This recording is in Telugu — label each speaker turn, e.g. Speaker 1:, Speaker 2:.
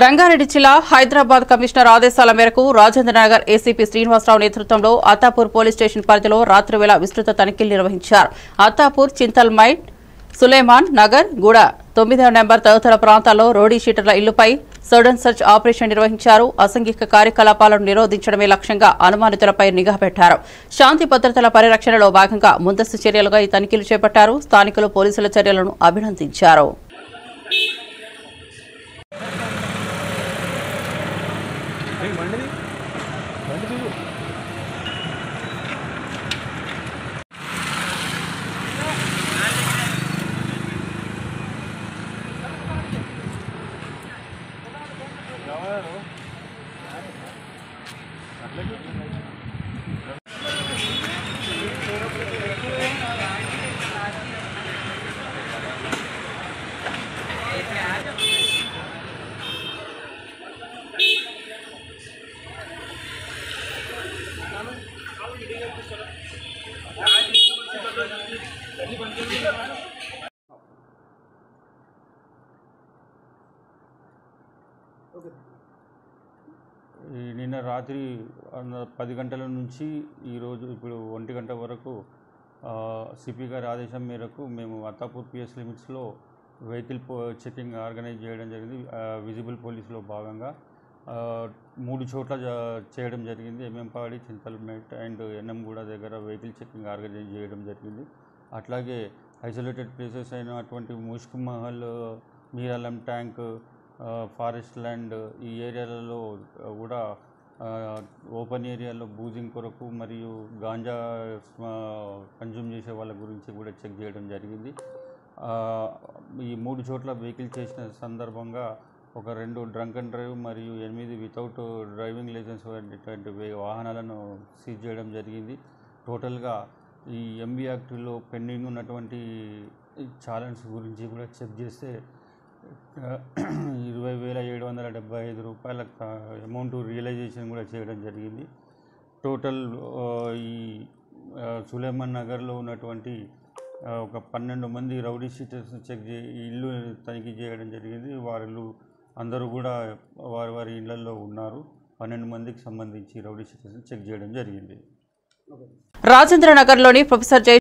Speaker 1: రంగారెడ్డి జిల్లా హైదరాబాద్ కమిషనర్ ఆదేశాల మేరకు రాజేంద్రనగర్ ఏసీపీ శ్రీనివాసరావు నేతృత్వంలో అత్తాపూర్ పోలీస్ స్టేషన్ పరిధిలో రాత్రివేళ విస్తృత తనిఖీలు నిర్వహించారు. అత్తాపూర్, చింతల్మైట్, సులేమాన్ నగర్, గూడ 9వ నెంబర్ తదితర ప్రాంతాల్లో రౌడీ షీటర్ల ఇళ్లపై సడన్ సర్చ్ ఆపరేషన్ నిర్వహించారు. అసాంఘిక కార్యకలాపాలను నిరోధించడమే లక్ష్యంగా అనుమానితులపై నిఘా పెట్టారు. శాంతి భద్రతల పరిరక్షణలో భాగంగా ముందస్తు చర్యలుగా ఈ తనిఖీలు చేపట్టారు. స్థానికులు పోలీసుల చర్యలను అభినందించారు.
Speaker 2: నిన్న రాత్రి 10 గంటల నుంచి ఈరోజు ఇప్పుడు 1 గంట వరకు సిపి గారి ఆదేశం మేరకు మేము అత్తాపూర్ పిఎస్ లిమిట్స్లో వెహికల్ చెకింగ్ ఆర్గనైజ్ చేయడం జరిగింది. విజిబుల్ పోలీసులో భాగంగా 3 చోట్ల చేయడం జరిగింది. ఎంఎంపాడి, చింతల్మేట్ అండ్ ఎన్ఎంగూడ దగ్గర వెహికల్ చెకింగ్ ఆర్గనైజ్ చేయడం జరిగింది. అట్లాగే ఐసోలేటెడ్ ప్లేసెస్ అయినటువంటి Mushk Mahal, Miralam tank, forest land ఈ ఏరియాలలో కూడా ఓపెన్ ఏరియాలో బూజింగ్ కొరకు మరియు గాంజా కన్జ్యూమ్ చేసే వాళ్ళ గురించి కూడా చెక్ చేయడం జరిగింది. ఈ 3 చోట్ల వెహికల్ చేసిన సందర్భంగా ఒక 2 డ్రంక్ అండ్ డ్రైవ్ మరియు 8 వితౌట్ డ్రైవింగ్ లైసెన్స్ అనేటువంటి వాహనాలను సీజ్ చేయడం జరిగింది. టోటల్గా ఈ ఎంబీ యాక్ట్లో పెండింగ్ ఉన్నటువంటి ఛాలెంజ్ గురించి కూడా చెక్ చేస్తే 20,775 రూపాయల అమౌంట్ రియలైజేషన్ కూడా చేయడం జరిగింది. టోటల్ ఈ సులేమాన్ నగర్లో ఉన్నటువంటి ఒక 12 మంది రౌడీ షీటర్స్ ఇల్లు తనిఖీ చేయడం జరిగింది. వారు అందరూ కూడా వారి ఇళ్లలో ఉన్నారు. 12 మందికి సంబంధించి రౌడీ షీటర్స్ చెక్ చేయడం జరిగింది.
Speaker 1: రాజేంద్రనగర్లోని ప్రొఫెసర్